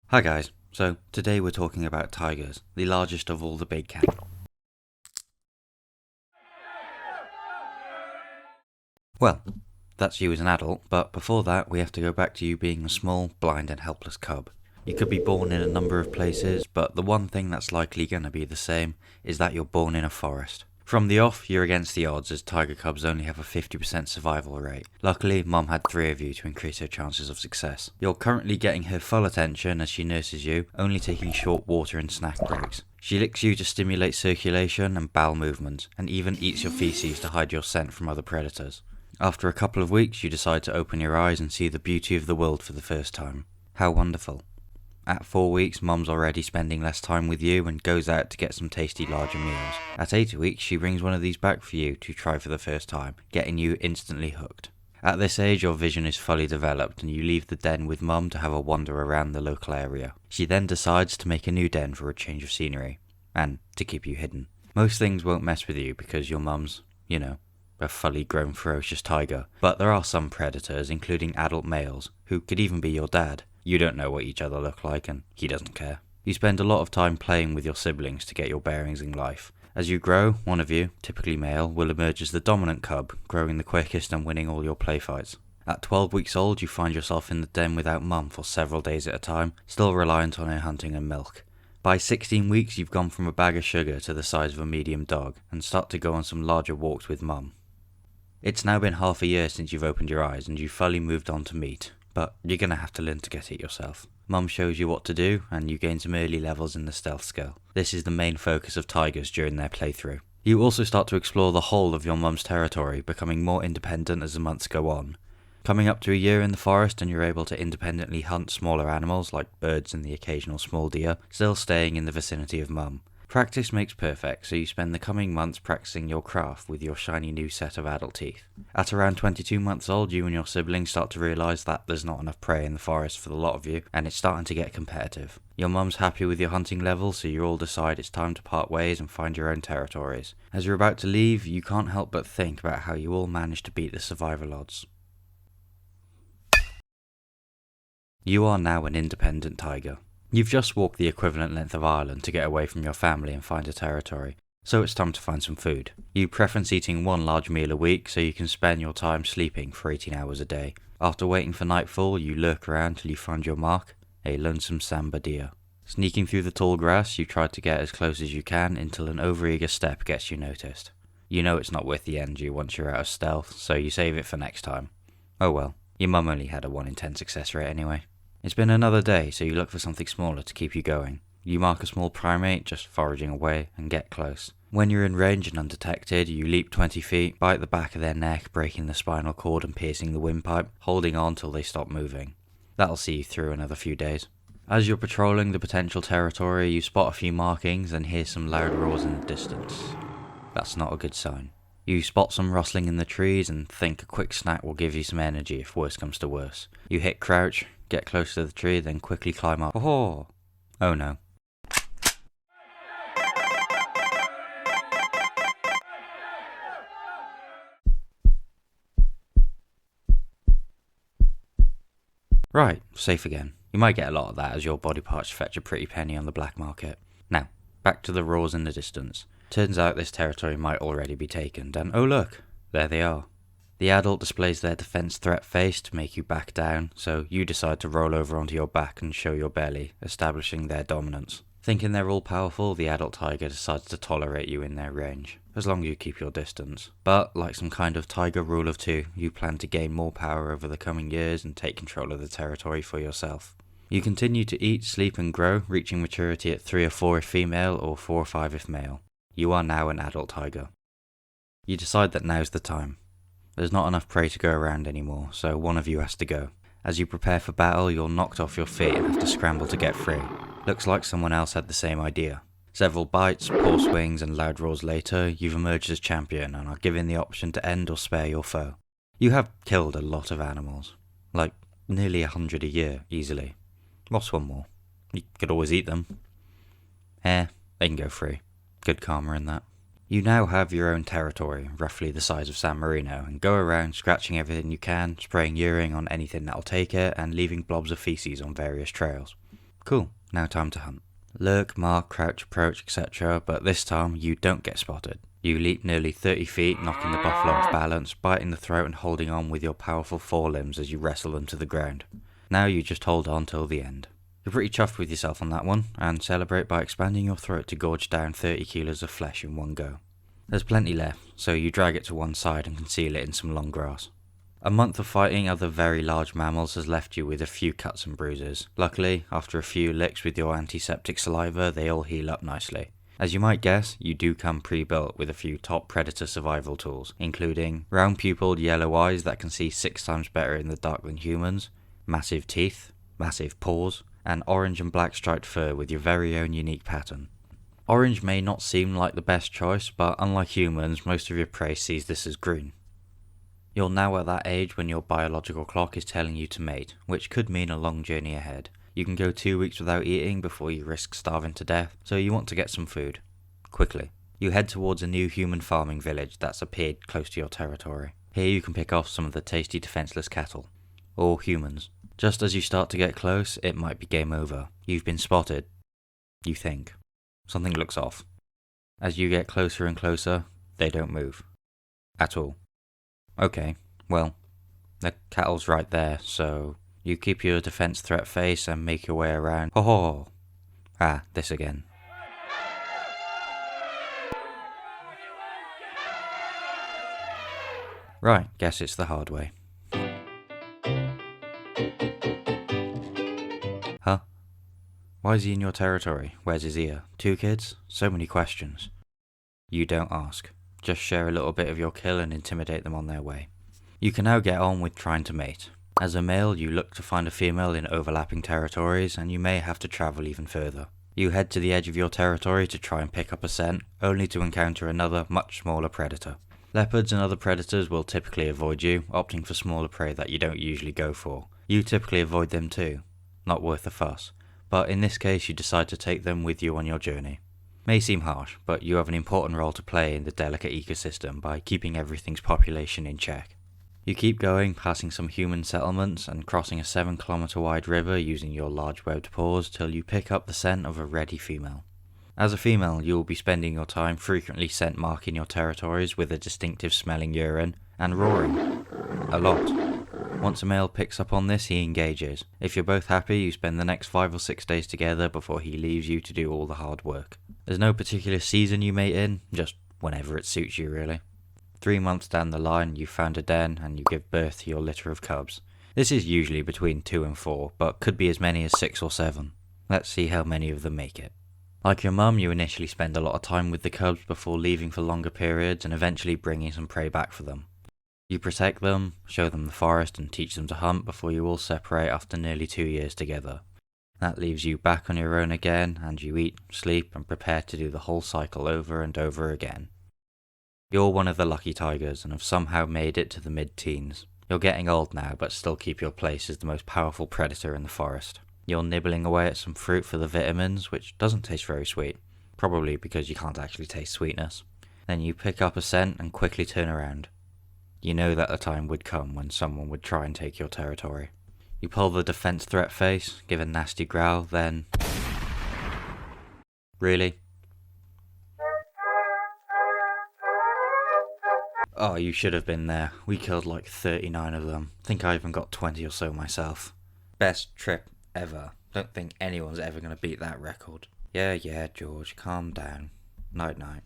Hi guys, so today we're talking about tigers, the largest of all the big cats. Well, that's you as an adult, but before that we have to go back to you being a small, blind and helpless cub. You could be born in a number of places, but the one thing that's likely going to be the same is that you're born in a forest. From the off, you're against the odds as tiger cubs only have a 50% survival rate. Luckily, Mum had 3 of you to increase her chances of success. You're currently getting her full attention as she nurses you, only taking short water and snack breaks. She licks you to stimulate circulation and bowel movement, and even eats your feces to hide your scent from other predators. After a couple of weeks, you decide to open your eyes and see the beauty of the world for the first time. How wonderful. At 4 weeks, Mum's already spending less time with you and goes out to get some tasty larger meals. At 8 weeks, she brings one of these back for you to try for the first time, getting you instantly hooked. At this age, your vision is fully developed and you leave the den with Mum to have a wander around the local area. She then decides to make a new den for a change of scenery, and to keep you hidden. Most things won't mess with you because your mum's, a fully grown ferocious tiger, but there are some predators, including adult males, who could even be your dad. You don't know what each other look like, and he doesn't care. You spend a lot of time playing with your siblings to get your bearings in life. As you grow, one of you, typically male, will emerge as the dominant cub, growing the quickest and winning all your play fights. At 12 weeks old, you find yourself in the den without Mum for several days at a time, still reliant on her hunting and milk. By 16 weeks, you've gone from a bag of sugar to the size of a medium dog, and start to go on some larger walks with Mum. It's now been half a year since you've opened your eyes and you've fully moved on to meat, but you're gonna have to learn to get it yourself. Mum shows you what to do, and you gain some early levels in the stealth skill. This is the main focus of tigers during their playthrough. You also start to explore the whole of your mum's territory, becoming more independent as the months go on. Coming up to a year in the forest and you're able to independently hunt smaller animals like birds and the occasional small deer, still staying in the vicinity of Mum. Practice makes perfect, so you spend the coming months practicing your craft with your shiny new set of adult teeth. At around 22 months old, you and your siblings start to realise that there's not enough prey in the forest for the lot of you, and it's starting to get competitive. Your mum's happy with your hunting level, so you all decide it's time to part ways and find your own territories. As you're about to leave, you can't help but think about how you all managed to beat the survival odds. You are now an independent tiger. You've just walked the equivalent length of Ireland to get away from your family and find a territory, so it's time to find some food. You preference eating one large meal a week so you can spend your time sleeping for 18 hours a day. After waiting for nightfall, you lurk around till you find your mark, a lonesome Samba deer. Sneaking through the tall grass, you try to get as close as you can until an overeager step gets you noticed. You know it's not worth the energy once you're out of stealth, so you save it for next time. Oh well, your mum only had a 1 in 10 success rate anyway. It's been another day, so you look for something smaller to keep you going. You mark a small primate just foraging away and get close. When you're in range and undetected, you leap 20 feet, bite the back of their neck, breaking the spinal cord and piercing the windpipe, holding on till they stop moving. That'll see you through another few days. As you're patrolling the potential territory, you spot a few markings and hear some loud roars in the distance. That's not a good sign. You spot some rustling in the trees and think a quick snack will give you some energy if worse comes to worse. You hit crouch, get close to the tree, then quickly climb up. Oh no. Right, safe again. You might get a lot of that as your body parts fetch a pretty penny on the black market. Now, back to the roars in the distance. Turns out this territory might already be taken, and oh look, there they are. The adult displays their defense threat face to make you back down, so you decide to roll over onto your back and show your belly, establishing their dominance. Thinking they're all powerful, the adult tiger decides to tolerate you in their range, as long as you keep your distance. But, like some kind of tiger rule of 2, you plan to gain more power over the coming years and take control of the territory for yourself. You continue to eat, sleep and grow, reaching maturity at 3 or 4 if female or 4 or 5 if male. You are now an adult tiger. You decide that now's the time. There's not enough prey to go around anymore, so one of you has to go. As you prepare for battle, you're knocked off your feet and have to scramble to get free. Looks like someone else had the same idea. Several bites, paw swings and loud roars later, you've emerged as champion and are given the option to end or spare your foe. You have killed a lot of animals. Like, nearly 100 a year, easily. What's one more? You could always eat them. They can go free. Good karma in that. You now have your own territory, roughly the size of San Marino, and go around scratching everything you can, spraying urine on anything that'll take it, and leaving blobs of feces on various trails. Cool, now time to hunt. Lurk, mark, crouch, approach, etc., but this time you don't get spotted. You leap nearly 30 feet, knocking the buffalo off balance, biting the throat and holding on with your powerful forelimbs as you wrestle them to the ground. Now you just hold on till the end. You're pretty chuffed with yourself on that one, and celebrate by expanding your throat to gorge down 30 kilos of flesh in one go. There's plenty left, so you drag it to one side and conceal it in some long grass. A month of fighting other very large mammals has left you with a few cuts and bruises. Luckily, after a few licks with your antiseptic saliva, they all heal up nicely. As you might guess, you do come pre-built with a few top predator survival tools, including round-pupiled yellow eyes that can see 6 times better in the dark than humans, massive teeth, massive paws, and orange and black striped fur with your very own unique pattern. Orange may not seem like the best choice, but unlike humans, most of your prey sees this as green. You're now at that age when your biological clock is telling you to mate, which could mean a long journey ahead. You can go 2 weeks without eating before you risk starving to death, so you want to get some food. Quickly. You head towards a new human farming village that's appeared close to your territory. Here you can pick off some of the tasty defenseless cattle. Or humans. Just as you start to get close, it might be game over. You've been spotted. You think. Something looks off. As you get closer and closer, they don't move. At all. Okay, well, the cattle's right there, so you keep your defense threat face and make your way around. Ho ho! Ah, this again. Right, guess it's the hard way. Huh? Why is he in your territory? Where's his ear? 2 kids? So many questions. You don't ask. Just share a little bit of your kill and intimidate them on their way. You can now get on with trying to mate. As a male, you look to find a female in overlapping territories, and you may have to travel even further. You head to the edge of your territory to try and pick up a scent, only to encounter another, much smaller predator. Leopards and other predators will typically avoid you, opting for smaller prey that you don't usually go for. You typically avoid them too. Not worth the fuss. But in this case, you decide to take them with you on your journey. May seem harsh, but you have an important role to play in the delicate ecosystem by keeping everything's population in check. You keep going, passing some human settlements and crossing a 7-kilometer wide river using your large webbed paws till you pick up the scent of a ready female. As a female, you will be spending your time frequently scent marking your territories with a distinctive smelling urine and roaring. A lot. Once a male picks up on this, he engages. If you're both happy, you spend the next 5 or 6 days together before he leaves you to do all the hard work. There's no particular season you mate in, just whenever it suits you really. 3 months down the line, you've found a den and you give birth to your litter of cubs. This is usually between 2 and 4, but could be as many as 6 or 7. Let's see how many of them make it. Like your mum, you initially spend a lot of time with the cubs before leaving for longer periods and eventually bringing some prey back for them. You protect them, show them the forest and teach them to hunt before you all separate after nearly 2 years together. That leaves you back on your own again, and you eat, sleep, and prepare to do the whole cycle over and over again. You're one of the lucky tigers and have somehow made it to the mid-teens. You're getting old now, but still keep your place as the most powerful predator in the forest. You're nibbling away at some fruit for the vitamins, which doesn't taste very sweet, probably because you can't actually taste sweetness. Then you pick up a scent and quickly turn around. You know that the time would come when someone would try and take your territory. You pull the defense threat face, give a nasty growl, then... Really? Oh, you should have been there. We killed like 39 of them. Think I even got 20 or so myself. Best trip ever. Don't think anyone's ever going to beat that record. Yeah, George, calm down. Night night.